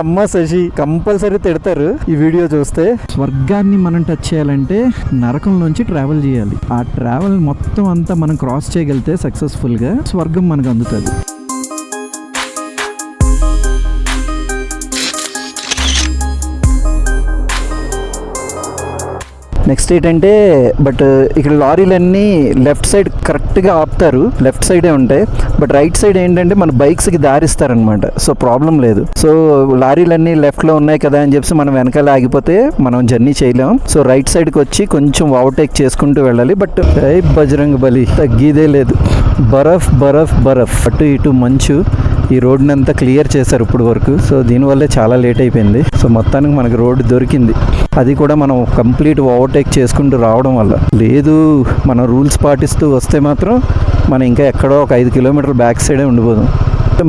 అమ్మ శశి కంపల్సరీ తిడతారు ఈ వీడియో చూస్తే. స్వర్గాన్ని మనం టచ్ చేయాలంటే నరకంలోంచి ట్రావెల్ చేయాలి. ఆ ట్రావెల్ మొత్తం అంతా మనం క్రాస్ చేయగలిగితే సక్సెస్ఫుల్ గా స్వర్గం మనకు అందుతుంది. నెక్స్ట్ ఏంటంటే బట్ ఇక్కడ లారీలన్నీ లెఫ్ట్ సైడ్ కరెక్ట్గా ఆపుతారు, లెఫ్ట్ సైడే ఉంటాయి. బట్ రైట్ సైడ్ ఏంటంటే మన బైక్స్కి దారిస్తారనమాట. సో ప్రాబ్లం లేదు. సో లారీలన్నీ లెఫ్ట్లో ఉన్నాయి కదా అని చెప్పి మనం వెనకాల ఆగిపోతే మనం జర్నీ చేయలేం. సో రైట్ సైడ్కి వచ్చి కొంచెం ఓవర్టేక్ చేసుకుంటూ వెళ్ళాలి. బట్ బజరంగ్ బలి తగ్గేదే లేదు. బరఫ్ బరఫ్ బరఫ్, అటు ఇటు మంచు. ఈ రోడ్ని అంతా క్లియర్ చేశారు ఇప్పుడు వరకు. సో దీనివల్లే చాలా లేట్ అయిపోయింది. సో మొత్తానికి మనకు రోడ్డు దొరికింది. అది కూడా మనం కంప్లీట్ ఓవర్టేక్ చేసుకుంటూ రావడం వల్ల. లేదు మనం రూల్స్ పాటిస్తూ వస్తే మాత్రం మనం ఇంకా ఎక్కడో ఒక 5 కిలోమీటర్ల బ్యాక్ సైడే ఉండిపోదాం.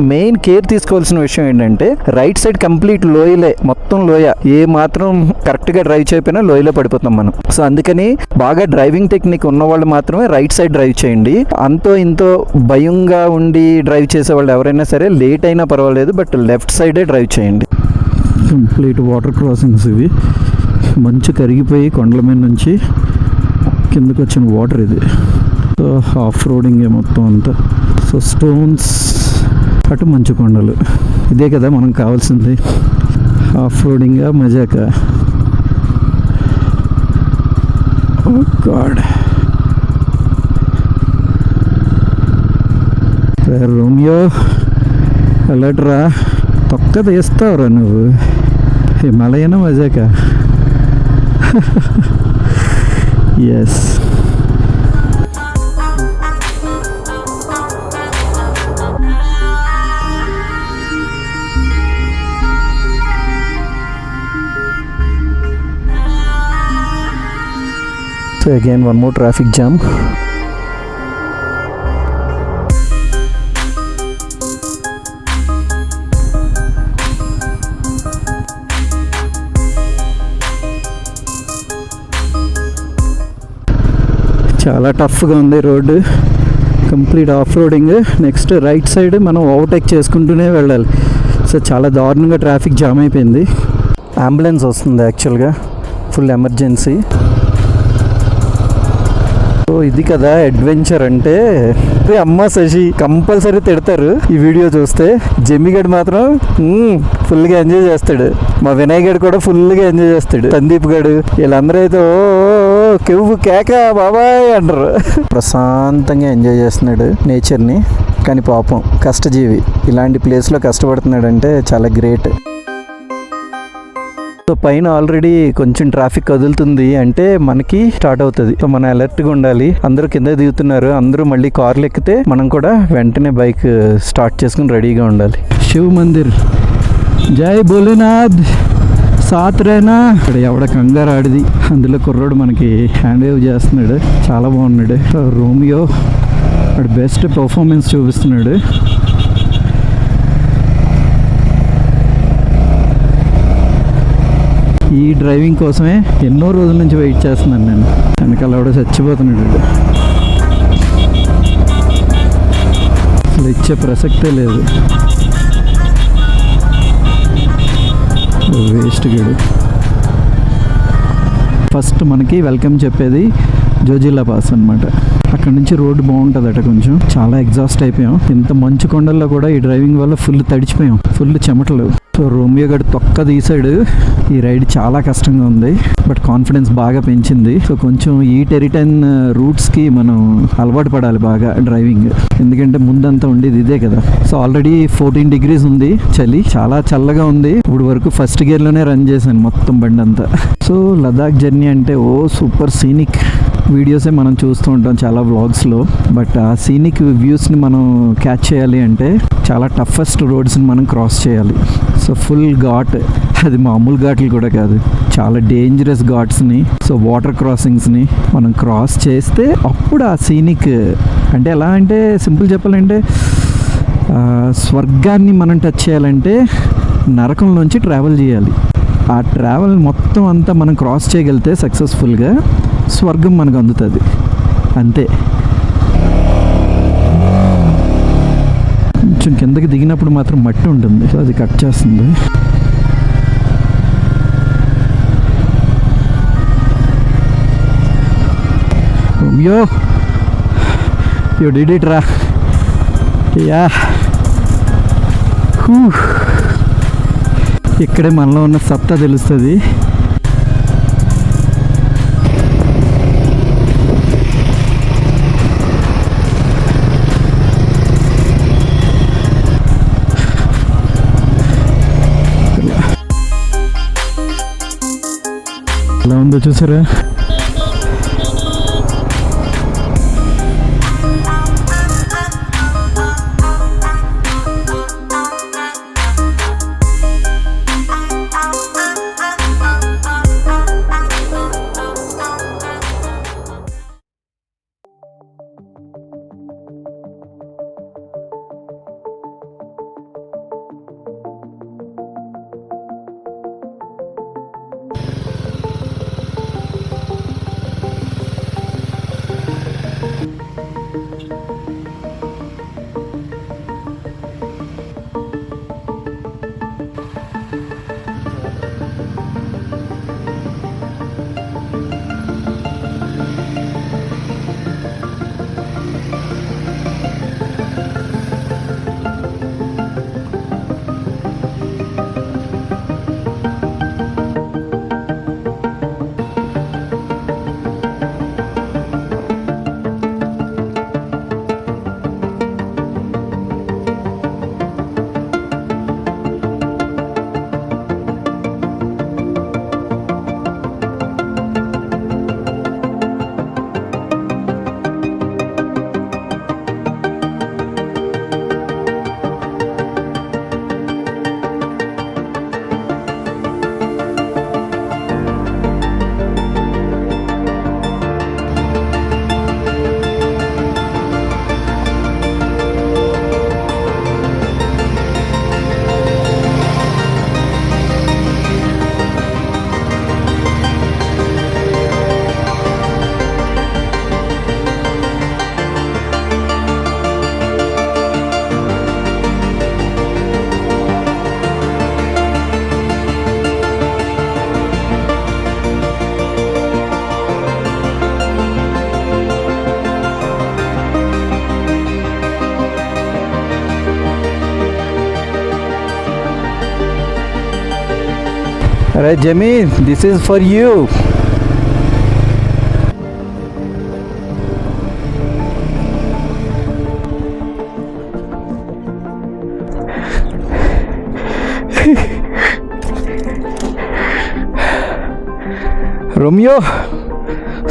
మెయిన్ కేర్ తీసుకోవాల్సిన విషయం ఏంటంటే రైట్ సైడ్ కంప్లీట్ లోయలే, మొత్తం లోయ. ఏ మాత్రం కరెక్ట్గా డ్రైవ్ చేయకపోయినా లోయలో పడిపోతాం మనం. సో అందుకని బాగా డ్రైవింగ్ టెక్నిక్ ఉన్న వాళ్ళు మాత్రమే రైట్ సైడ్ డ్రైవ్ చేయండి. అంతో ఇంతో భయంగా ఉండి డ్రైవ్ చేసే వాళ్ళు ఎవరైనా సరే లేట్ అయినా పర్వాలేదు, బట్ లెఫ్ట్ సైడే డ్రైవ్ చేయండి. కంప్లీట్ వాటర్ క్రాసింగ్స్ ఇవి. మంచు కరిగిపోయి కొండల మీద నుంచి కిందకు వచ్చిన వాటర్ ఇది. సో ఆఫ్ రోడింగే మొత్తం అంతా. సో స్టోన్స్, అటు మంచు కొండలు. ఇదే కదా మనం కావాల్సింది. ఆఫ్ రోడింగా మజాకా. Oh god. రోమియో అలర్ట్రా, తొక్క తీస్తావురా నువ్వు. హిమాలయన మజాకా. Yes. So again one more traffic jam. చాలా టఫ్గా ఉంది road. Complete off roading. Next right side మనం ఓవర్టేక్ చేసుకుంటూనే వెళ్ళాలి. సో చాలా దారుణంగా ట్రాఫిక్ జామ్ అయిపోయింది. అంబులెన్స్ వస్తుంది యాక్చువల్గా, ఫుల్ ఎమర్జెన్సీ. సో ఇది కదా అడ్వెంచర్ అంటే. అమ్మ శశి కంపల్సరీ తిడతారు ఈ వీడియో చూస్తే. జమ్మిగడ్ మాత్రం ఫుల్గా ఎంజాయ్ చేస్తాడు. మా వినయ్ గడ్ కూడా ఫుల్గా ఎంజాయ్ చేస్తాడు. సందీప్ గడు వీళ్ళందరూ అయితే ఓ కెవ్వు కేక బాబాయ్ అంటారు. ప్రశాంతంగా ఎంజాయ్ చేస్తున్నాడు నేచర్ని. కానీ పాపం కష్టజీవి, ఇలాంటి ప్లేస్లో కష్టపడుతున్నాడంటే చాలా గ్రేట్. సో పైన ఆల్రెడీ కొంచెం ట్రాఫిక్ కదులుతుంది అంటే మనకి స్టార్ట్ అవుతుంది. సో మనం అలర్ట్గా ఉండాలి. అందరూ కింద దిగుతున్నారు, అందరూ మళ్ళీ కార్లు ఎక్కితే మనం కూడా వెంటనే బైక్ స్టార్ట్ చేసుకుని రెడీగా ఉండాలి. శివ్ మందిర్, జై భోలేనాథ్, సాత్ రేనా. ఇక్కడ ఎవడ కంగారు ఆడిది. అందులో కుర్రోడు మనకి హ్యాండ్ వేవ్ చేస్తున్నాడు, చాలా బాగున్నాడు. రోమియో వాడు బెస్ట్ పర్ఫార్మెన్స్ చూపిస్తున్నాడు. ఈ డ్రైవింగ్ కోసమే ఎన్నో రోజుల నుంచి వెయిట్ చేస్తున్నాను నేను. వెనకాల కూడా చచ్చిపోతున్నాడు. అసలు ఇచ్చే ప్రసక్తే లేదు. వేస్ట్ గడు. ఫస్ట్ మనకి వెల్కమ్ చెప్పేది జోజిల్లా పాస్ అనమాట. అక్కడ నుంచి రోడ్డు బాగుంటుందట. కొంచెం చాలా ఎగ్జాస్ట్ అయిపోయాం. ఇంత మంచు కొండల్లో కూడా ఈ డ్రైవింగ్ వల్ల ఫుల్ తడిచిపోయాం, ఫుల్ చెమటలు. సో రోమియో గడు తొక్క తీసాడు. ఈ రైడ్ చాలా కష్టంగా ఉంది, బట్ కాన్ఫిడెన్స్ బాగా పెంచింది. సో కొంచెం ఈ టెరిటైన్ రూట్స్కి మనం అలవాటు పడాలి బాగా డ్రైవింగ్. ఎందుకంటే ముందంతా ఉండేది ఇదే కదా. సో ఆల్రెడీ 14 degrees ఉంది చలి, చాలా చల్లగా ఉంది. ఇప్పుడు వరకు ఫస్ట్ గేర్లోనే రన్ చేశాను మొత్తం బండి అంతా. సో లదాఖ్ జర్నీ అంటే ఓ సూపర్ సీనిక్ వీడియోసే మనం చూస్తూ ఉంటాం చాలా వ్లాగ్స్లో. బట్ ఆ సీనిక్ వ్యూస్ని మనం క్యాచ్ చేయాలి అంటే చాలా టఫెస్ట్ రోడ్స్ని మనం క్రాస్ చేయాలి. సో ఫుల్ ఘాట్, అది మామూలు ఘాట్లు కూడా కాదు, చాలా డేంజరస్ ఘాట్స్ని, సో వాటర్ క్రాసింగ్స్ని మనం క్రాస్ చేస్తే అప్పుడు ఆ సీనిక్ అంటే ఎలా అంటే సింపుల్ చెప్పాలంటే స్వర్గాన్ని మనం టచ్ చేయాలంటే నరకంలోంచి ట్రావెల్ చేయాలి. ఆ ట్రావెల్ మొత్తం అంతా మనం క్రాస్ చేయగలిగితే సక్సెస్ఫుల్గా స్వర్గం మనకు అందుతుంది. అంతే. కొంచెం కిందకి దిగినప్పుడు మాత్రం మట్టి ఉంటుంది, సో అది కట్ చేస్తుంది. రోమియో యు డిడ్ ఇట్ రా. యా ఇక్కడే మనలో ఉన్న సత్తా తెలుస్తుంది. ఎలా ఉందో చూసారా? అరే జమీ, this is for you. Romeo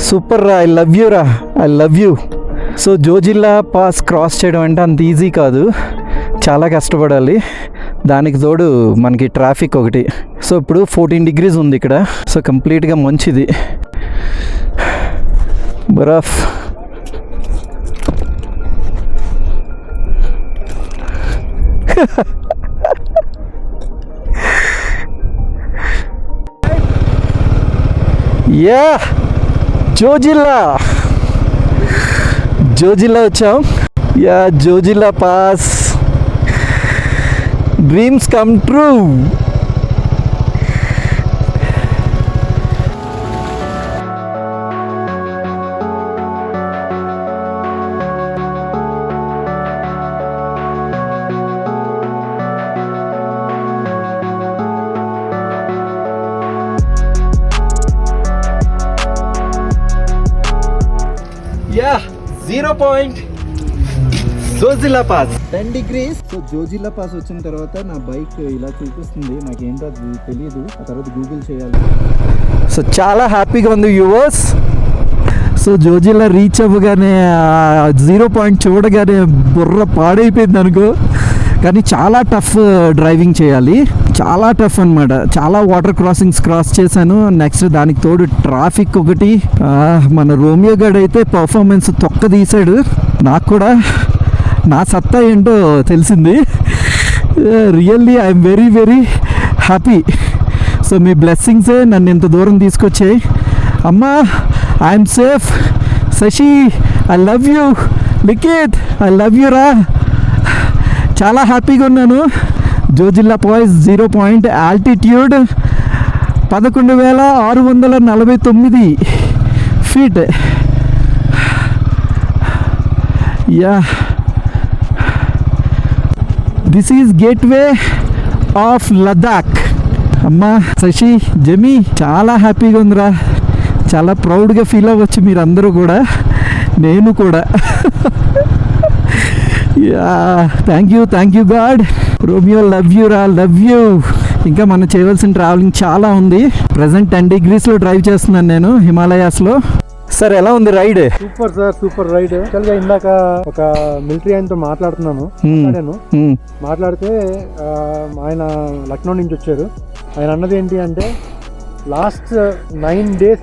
super రా, ఐ లవ్ యూ రా, I love you. So Zojila pass cross చేయడం అంటే అంత ఈజీ కాదు, చాలా కష్టపడాలి. దానికి తోడు మనకి ట్రాఫిక్ ఒకటి. సో ఇప్పుడు 14 degrees ఉంది ఇక్కడ. సో కంప్లీట్గా మంచిది, బరఫ్. యా జోజిల్లా వచ్చాం. Yeah Zojila pass, dreams come true. Yeah 0 point Zojila pass 10 degrees. So Zojila pass వచ్చిన తర్వాత నా బైక్ ఇలా చూపిస్తుంది, నాకేంటో అది తెలియదు, ఆ తర్వాత గూగుల్ చేయాలి. సో చాలా హ్యాపీగా ఉంది వ్యూవర్స్. సో జోజిల్లా రీచ్ అవ్వగానే 0 point చూడగానే బుర్ర పాడైపోయింది అనుకో. కానీ చాలా టఫ్ డ్రైవింగ్ చేయాలి, చాలా టఫ్ అనమాట. చాలా వాటర్ క్రాసింగ్స్ క్రాస్ చేశాను. నెక్స్ట్ దానికి తోడు ట్రాఫిక్ ఒకటి. మన రోమియో గడ్ అయితే పర్ఫార్మెన్స్ తొక్క తీసాడు. నాకు కూడా నా సత్తా ఏంటో తెలిసింది. Really I'm very very happy. So మీ బ్లెస్సింగ్సే నన్ను ఇంత దూరం తీసుకొచ్చాయి. అమ్మా I'm safe. Shashi I love you. Likhith I love you రా. చాలా హ్యాపీగా ఉన్నాను. Zojila pass 0 point, altitude 11,649 feet. Yeah, this is gateway of Ladakh. అమ్మా శశి జమి చాలా హ్యాపీగా ఉందిరా, చాలా ప్రౌడ్గా ఫీల్ అవ్వచ్చు మీరు అందరూ కూడా, నేను కూడా. Yeah thank you God. Romeo love you రా, లవ్ యూ. ఇంకా మనం చేయవలసిన ట్రావెలింగ్ చాలా ఉంది. ప్రజెంట్ 10 degreesలో డ్రైవ్ చేస్తున్నాను నేను హిమాలయాస్లో. సార్ ఎలా ఉంది ride? Super sir, super ride. యాక్చువల్గా ఇందాక ఒక మిలిటరీ ఆయనతో మాట్లాడుతున్నాను. మాట్లాడితే ఆయన లక్నో నుంచి వచ్చారు. ఆయన అన్నది ఏంటి అంటే లాస్ట్ 9 days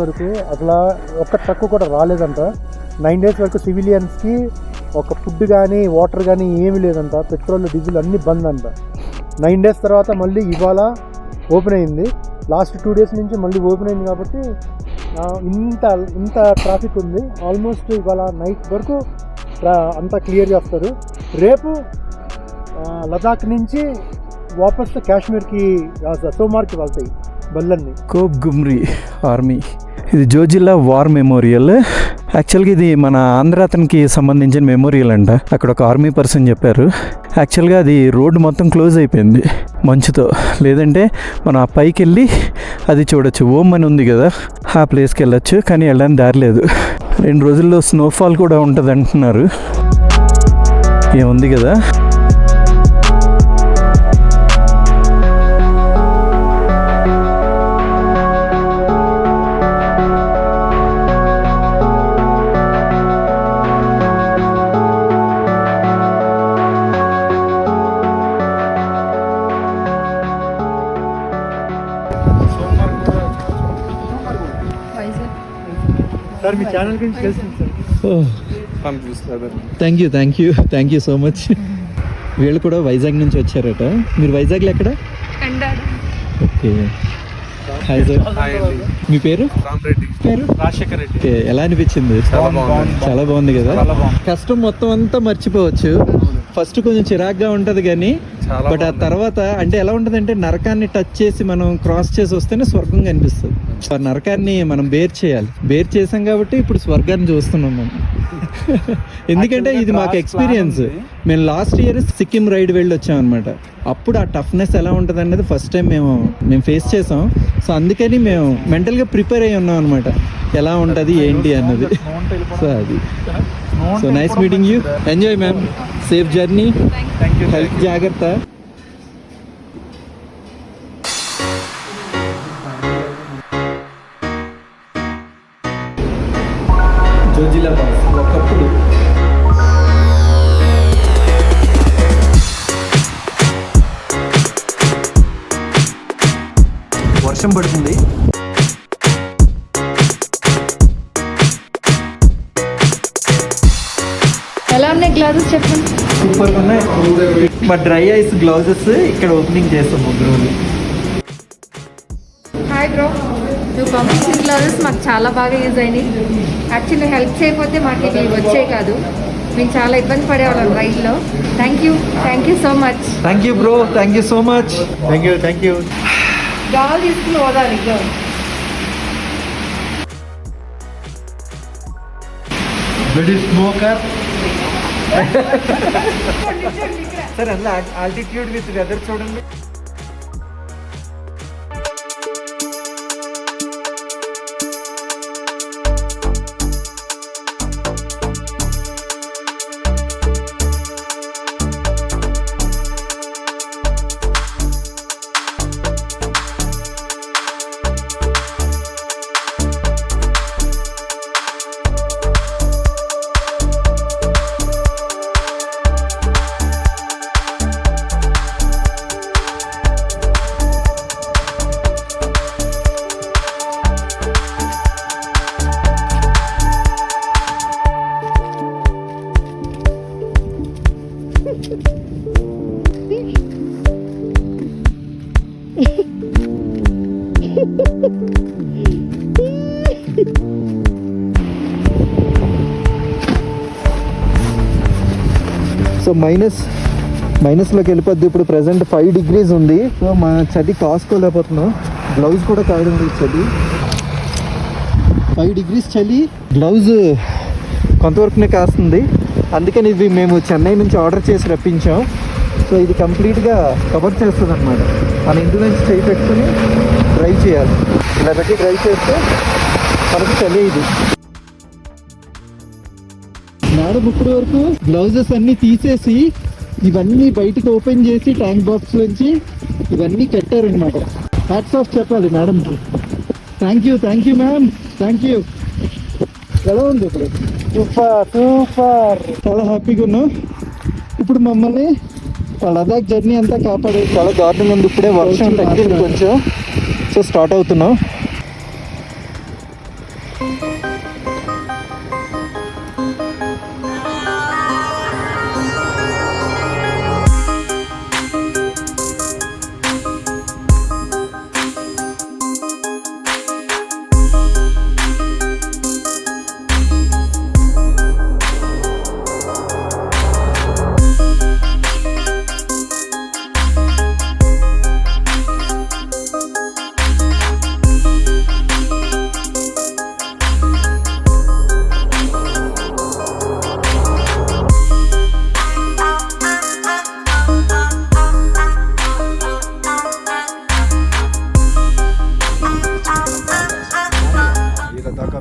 వరకు అసలు ఒక్క ట్రక్ కూడా రాలేదంట. 9 days వరకు సివిలియన్స్కి ఒక ఫుడ్ కానీ వాటర్ కానీ ఏమీ లేదంట. పెట్రోల్ డీజిల్ అన్నీ బంద్ అంట. 9 days తర్వాత మళ్ళీ ఇవాళ ఓపెన్ అయింది. లాస్ట్ 2 days నుంచి మళ్ళీ ఓపెన్ అయింది కాబట్టి ఇంత ట్రాఫిక్ ఉంది. ఆల్మోస్ట్ ఇవాళ నైట్ వరకు అంతా క్లియర్ చేస్తారు. రేపు లదాఖ్ నుంచి వాపస్ కాశ్మీర్కి సోమార్కి వెళ్తాయి బళ్ళన్నీ. కోప్ గుమ్రీ ఆర్మీ, ఇది జోజిల్లా వార్ మెమోరియల్. యాక్చువల్గా ఇది మన ఆంధ్ర అతనికి సంబంధించిన మెమోరియల్ అంట. అక్కడ ఒక ఆర్మీ పర్సన్ చెప్పారు. యాక్చువల్గా అది రోడ్డు మొత్తం క్లోజ్ అయిపోయింది మంచుతో, లేదంటే మనం ఆ పైకి వెళ్ళి అది చూడొచ్చు. ఓమ్ అని ఉంది కదా, ఆ ప్లేస్కి వెళ్ళొచ్చు, కానీ వెళ్ళడానికి దారి లేదు. 2 రోజుల్లో స్నోఫాల్ కూడా ఉంటుంది అంటున్నారు. ఏముంది కదా. సార్ మీ ఛానల్ గురించి తెలిసింది sir. Thank you so much. వీళ్ళు కూడా వైజాగ్ నుంచి వచ్చారట. మీరు వైజాగ్లో ఎక్కడ? ఓకే. హాయ్ సార్, మీ పేరు? పేరు రాజశేఖర్ రెడ్డి. ఓకే, ఎలా అనిపించింది? చాలా బాగుంది కదా. కష్టం మొత్తం అంతా మర్చిపోవచ్చు. ఫస్ట్ కొంచెం చిరాగ్గా ఉంటుంది కానీ, బట్ ఆ తర్వాత అంటే ఎలా ఉంటుంది అంటే నరకాన్ని టచ్ చేసి మనం క్రాస్ చేసి వస్తేనే స్వర్గం కనిపిస్తుంది. ఆ నరకాన్ని మనం బేర్ చేసాం కాబట్టి ఇప్పుడు స్వర్గాన్ని చూస్తున్నాం మనం. ఎందుకంటే ఇది మాకు ఎక్స్పీరియన్స్. మేము లాస్ట్ ఇయర్ సిక్కిం రైడ్ వెళ్ళి వచ్చాం అనమాట. అప్పుడు ఆ టఫ్నెస్ ఎలా ఉంటుంది అనేది ఫస్ట్ టైం మేము ఫేస్ చేసాం. సో అందుకని మేము మెంటల్గా ప్రిపేర్ అయ్యి ఉన్నాం అనమాట, ఎలా ఉంటుంది ఏంటి అన్నది. సో అది. So nice meeting you. Enjoy ma'am, safe journey, health జాగ్రత్త. జోజిలా పాస్ ఒకప్పుడు వర్షం పడుతుంది. ఎలా ఉన్నాయి గ్లౌజెస్ చెప్పండి? సూపర్గా ఉన్నాయి. మా డ్రై ఐస్ గ్లౌజెస్ ఇక్కడ ఓపెనింగ్ చేస్తాం ముగ్గురు. హాయ్ బ్రో, నువ్వు పంపించిన గ్లౌజెస్ మాకు చాలా బాగా యూజ్ అయినాయి. యాక్చువల్లీ హెల్ప్ చేయకపోతే మాకు ఇవి వచ్చే కాదు. మేము చాలా ఇబ్బంది పడేవాళ్ళం రైల్లో. Thank you so much. Thank you bro, thank you so much. Thank you. గాలి తీసుకుని పోదాలి. స్మోకర్ సార్ అందులో ఆల్టిట్యూడ్ విత్ వెదర్ చూడండి. సో మైనస్లోకి వెళ్ళిపోద్ది. ఇప్పుడు ప్రజెంట్ 5 degrees ఉంది. సో మన చలి కాసుకోలేకపోతున్నాం. గ్లౌజ్ కూడా కాయడం లేదు చలి. 5 degrees చలి, గ్లౌజ్ కొంతవరకునే కాస్తుంది. అందుకని ఇది మేము చెన్నై నుంచి ఆర్డర్ చేసి రప్పించాం. సో ఇది కంప్లీట్గా కవర్ చేస్తుంది అనమాట. మన ఇంటి నుంచి చేయి పెట్టుకుని డ్రై చేయాలి. ఇలా పెట్టి డ్రై చేస్తే మనకు తెలియదు. మేడం ఇప్పటి వరకు గ్లౌజెస్ అన్నీ తీసేసి ఇవన్నీ బయటకు ఓపెన్ చేసి ట్యాంక్ బాక్స్ నుంచి ఇవన్నీ కట్టారనమాట. హ్యాట్స్ ఆఫ్ చెప్పాలి మేడంకి. Thank you ma'am, thank you. ఎలా ఉంది ఇప్పుడు? సూపర్, చాలా హ్యాపీగా ఉన్నాం. ఇప్పుడు మమ్మల్ని లదాఖ్ జర్నీ అంతా కాపాడేది చాలా దారుణంగా ఉంది. ఇప్పుడే వర్షం తగ్గింది కొంచెం. సో స్టార్ట్ అవుతున్నాం.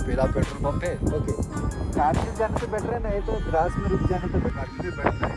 पहला पेट्रोल पंप है। ओके, कार से जाने से बेटर है नहीं तो ग्रास में रुक जाने तो बेटर है।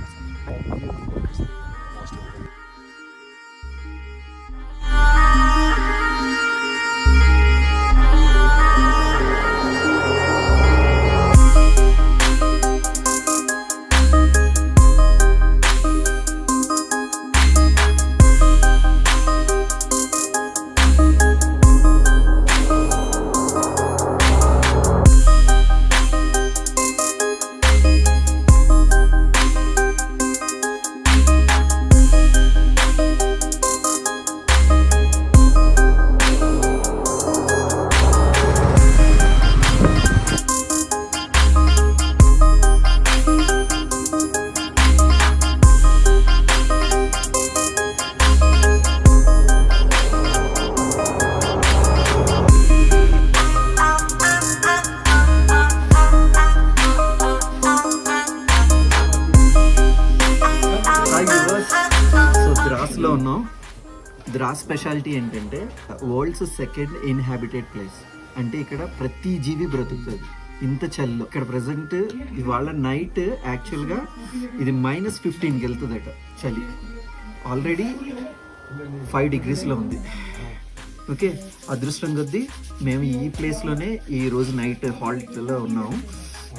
ద్రాస్లో ఉన్నాం. ద్రాస్ స్పెషాలిటీ ఏంటంటే వరల్డ్స్ సెకండ్ ఇన్హాబిటెడ్ ప్లేస్. అంటే ఇక్కడ ప్రతి జీవి బ్రతుకుతుంది ఇంత చలిలో. ఇక్కడ ప్రజెంట్ ఇవాళ నైట్ యాక్చువల్గా ఇది -15కి వెళ్తుందట చలి. ఆల్రెడీ 5 degreesలో ఉంది. ఓకే, అదృష్టం కొద్దీ మేము ఈ ప్లేస్లోనే ఈరోజు నైట్ హాల్ట్లో ఉన్నాము.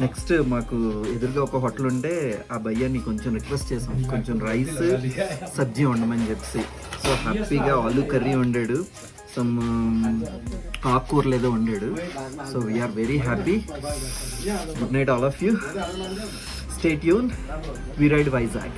నెక్స్ట్ మాకు ఎదురుగా ఒక హోటల్ ఉంటే ఆ భయ్యాన్ని కొంచెం రిక్వెస్ట్ చేసాం, కొంచెం రైస్ సబ్జీ వండమని చెప్పి. సో హ్యాపీగా ఆలూ కర్రీ వండాడు, సమ్ ఆకుకూరలు ఏదో వండాడు. So we are very happy. Good night all of you. Stay tune. We ride Vizag.